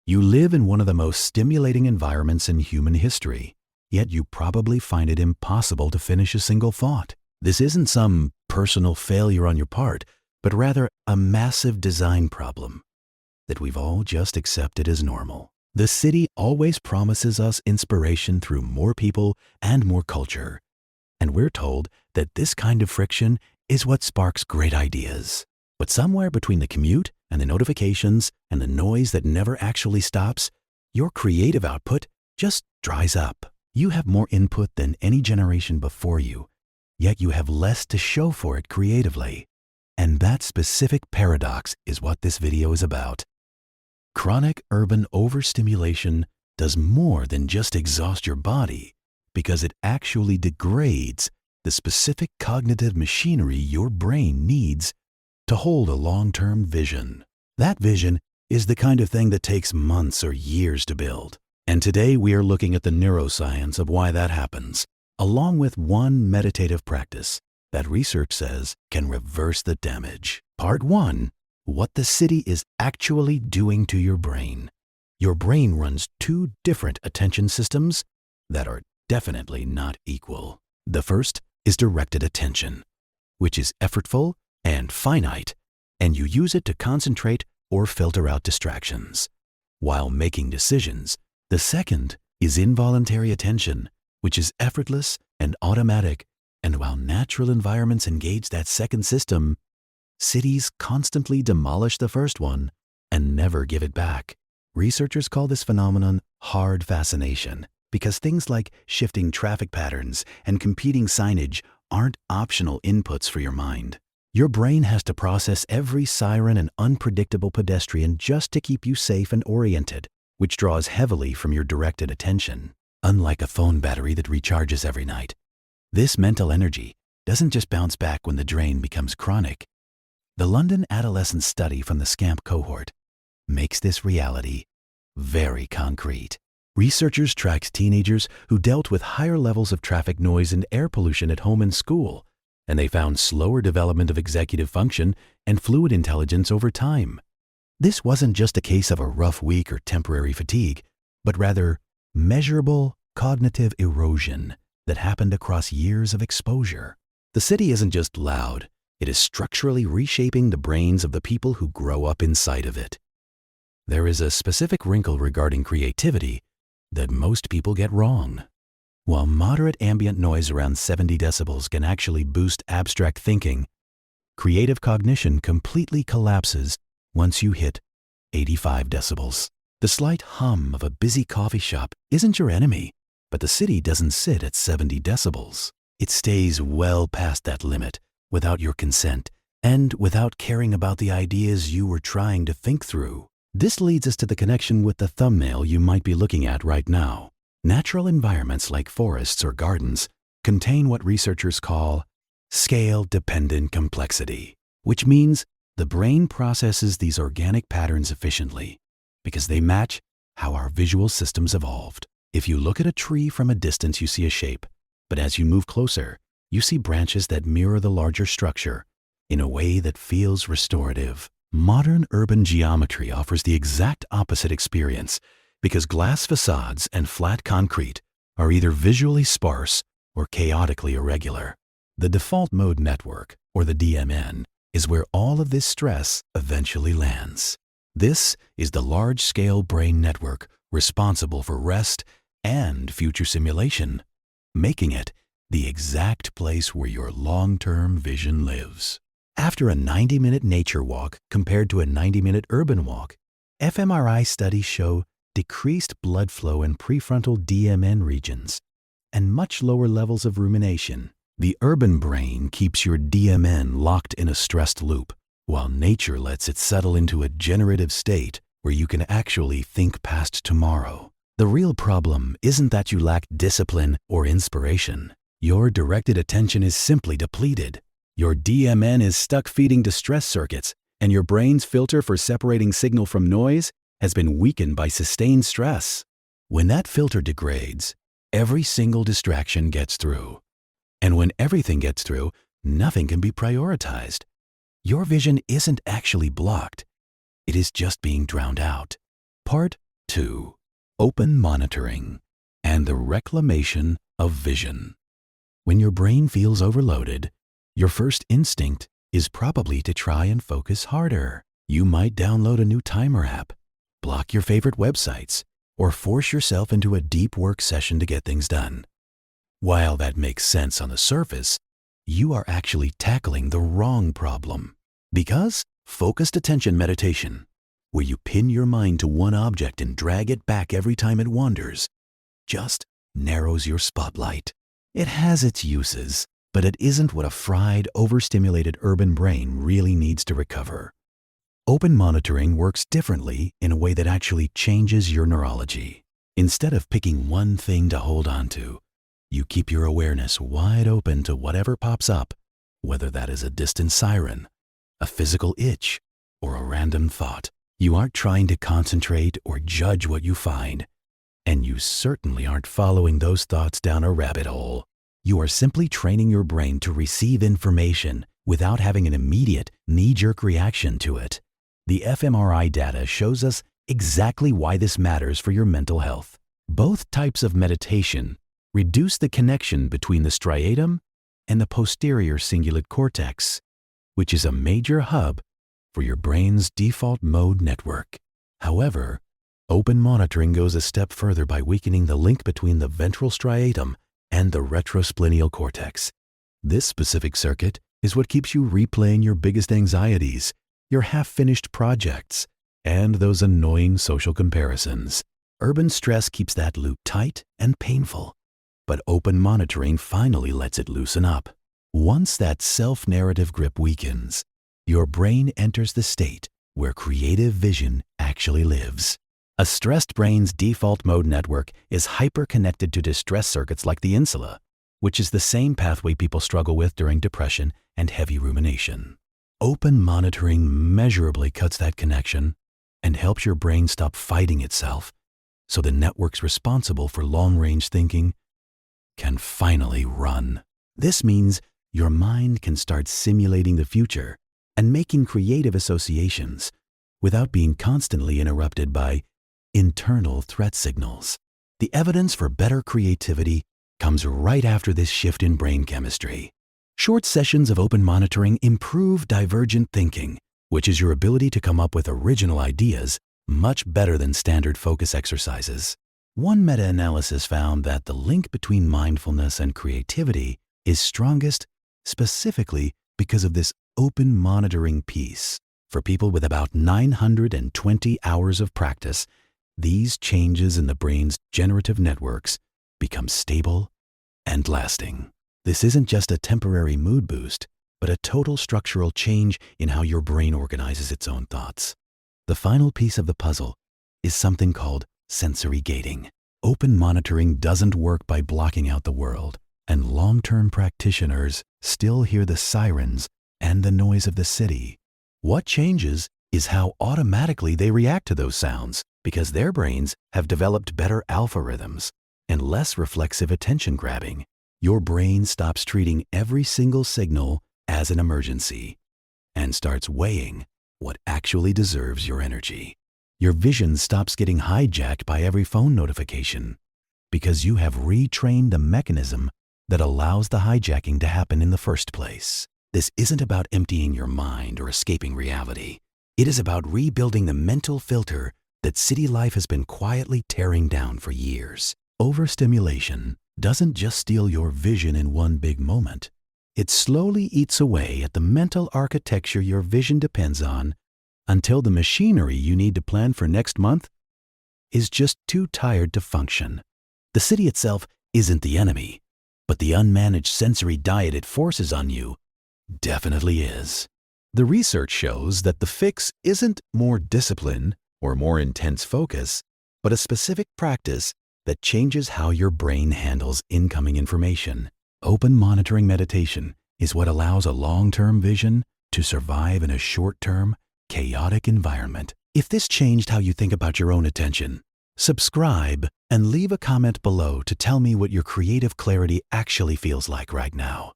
You live in one of the most stimulating environments in human history, yet you probably find it impossible to finish a single thought. This isn't some personal failure on your part, but rather a massive design problem that we've all just accepted as normal. The city always promises us inspiration through more people and more culture, and we're told that this kind of friction is what sparks great ideas. But somewhere between the commute and the notifications and the noise that never actually stops, your creative output just dries up. You have more input than any generation before you, yet you have less to show for it creatively. And that specific paradox is what this video is about. Chronic urban overstimulation does more than just exhaust your body, because it actually degrades the specific cognitive machinery your brain needs to hold a long-term vision. That vision is the kind of thing that takes months or years to build. And today we are looking at the neuroscience of why that happens, along with one meditative practice that research says can reverse the damage. Part 1. What the city is actually doing to your brain. Your brain runs two different attention systems that are definitely not equal. The first is directed attention, which is effortful and finite, and you use it to concentrate or filter out distractions while making decisions. The second is involuntary attention, which is effortless and automatic, and while natural environments engage that second system, cities constantly demolish the first one and never give it back. Researchers call this phenomenon hard fascination because things like shifting traffic patterns and competing signage aren't optional inputs for your mind. Your brain has to process every siren and unpredictable pedestrian just to keep you safe and oriented, which draws heavily from your directed attention. Unlike a phone battery that recharges every night, this mental energy doesn't just bounce back when the drain becomes chronic. The London adolescent study from the SCAMP cohort makes this reality very concrete. Researchers tracked teenagers who dealt with higher levels of traffic noise and air pollution at home and school, and they found slower development of executive function and fluid intelligence over time. This wasn't just a case of a rough week or temporary fatigue, but rather measurable cognitive erosion that happened across years of exposure. The city isn't just loud, it is structurally reshaping the brains of the people who grow up inside of it. There is a specific wrinkle regarding creativity that most people get wrong. While moderate ambient noise around 70 decibels can actually boost abstract thinking, creative cognition completely collapses once you hit 85 decibels. The slight hum of a busy coffee shop isn't your enemy, but the city doesn't sit at 70 decibels. It stays well past that limit without your consent and without caring about the ideas you were trying to think through. This leads us to the connection with the thumbnail you might be looking at right now. Natural environments like forests or gardens contain what researchers call scale-dependent complexity, which means the brain processes these organic patterns efficiently because they match how our visual systems evolved. If you look at a tree from a distance, you see a shape, but as you move closer, you see branches that mirror the larger structure in a way that feels restorative. Modern urban geometry offers the exact opposite experience because glass facades and flat concrete are either visually sparse or chaotically irregular. The default mode network, or the DMN, is where all of this stress eventually lands. This is the large-scale brain network responsible for rest and future simulation, making it the exact place where your long-term vision lives. After a 90-minute nature walk compared to a 90-minute urban walk, fMRI studies show decreased blood flow in prefrontal DMN regions and much lower levels of rumination. The urban brain keeps your DMN locked in a stressed loop, while nature lets it settle into a generative state where you can actually think past tomorrow. The real problem isn't that you lack discipline or inspiration. Your directed attention is simply depleted. Your DMN is stuck feeding distress circuits, and your brain's filter for separating signal from noise has been weakened by sustained stress. When that filter degrades, every single distraction gets through. And when everything gets through, nothing can be prioritized. Your vision isn't actually blocked. It is just being drowned out. Part 2. Open monitoring and the reclamation of vision. When your brain feels overloaded, your first instinct is probably to try and focus harder. You might download a new timer app, block your favorite websites, or force yourself into a deep work session to get things done. While that makes sense on the surface, you are actually tackling the wrong problem. Because focused attention meditation, where you pin your mind to one object and drag it back every time it wanders, just narrows your spotlight. It has its uses, but it isn't what a fried, overstimulated urban brain really needs to recover. Open monitoring works differently in a way that actually changes your neurology. Instead of picking one thing to hold on to, you keep your awareness wide open to whatever pops up, whether that is a distant siren, a physical itch, or a random thought. You aren't trying to concentrate or judge what you find, and you certainly aren't following those thoughts down a rabbit hole. You are simply training your brain to receive information without having an immediate, knee-jerk reaction to it. The fMRI data shows us exactly why this matters for your mental health. Both types of meditation reduce the connection between the striatum and the posterior cingulate cortex, which is a major hub for your brain's default mode network. However, open monitoring goes a step further by weakening the link between the ventral striatum and the retrosplenial cortex. This specific circuit is what keeps you replaying your biggest anxieties, your half-finished projects, and those annoying social comparisons. Urban stress keeps that loop tight and painful, but open monitoring finally lets it loosen up. Once that self-narrative grip weakens, your brain enters the state where creative vision actually lives. A stressed brain's default mode network is hyper-connected to distress circuits like the insula, which is the same pathway people struggle with during depression and heavy rumination. Open monitoring measurably cuts that connection and helps your brain stop fighting itself, so the networks responsible for long-range thinking can finally run. This means your mind can start simulating the future and making creative associations without being constantly interrupted by internal threat signals. The evidence for better creativity comes right after this shift in brain chemistry. Short sessions of open monitoring improve divergent thinking, which is your ability to come up with original ideas much better than standard focus exercises. One meta-analysis found that the link between mindfulness and creativity is strongest specifically because of this open monitoring piece. For people with about 920 hours of practice, these changes in the brain's generative networks become stable and lasting. This isn't just a temporary mood boost, but a total structural change in how your brain organizes its own thoughts. The final piece of the puzzle is something called sensory gating. Open monitoring doesn't work by blocking out the world, and long-term practitioners still hear the sirens and the noise of the city. What changes is how automatically they react to those sounds, because their brains have developed better alpha rhythms and less reflexive attention grabbing. Your brain stops treating every single signal as an emergency and starts weighing what actually deserves your energy. Your vision stops getting hijacked by every phone notification because you have retrained the mechanism that allows the hijacking to happen in the first place. This isn't about emptying your mind or escaping reality. It is about rebuilding the mental filter that city life has been quietly tearing down for years. Overstimulation doesn't just steal your vision in one big moment. It slowly eats away at the mental architecture your vision depends on until the machinery you need to plan for next month is just too tired to function. The city itself isn't the enemy, but the unmanaged sensory diet it forces on you definitely is. The research shows that the fix isn't more discipline or more intense focus, but a specific practice that changes how your brain handles incoming information. Open monitoring meditation is what allows a long-term vision to survive in a short-term, chaotic environment. If this changed how you think about your own attention, subscribe and leave a comment below to tell me what your creative clarity actually feels like right now.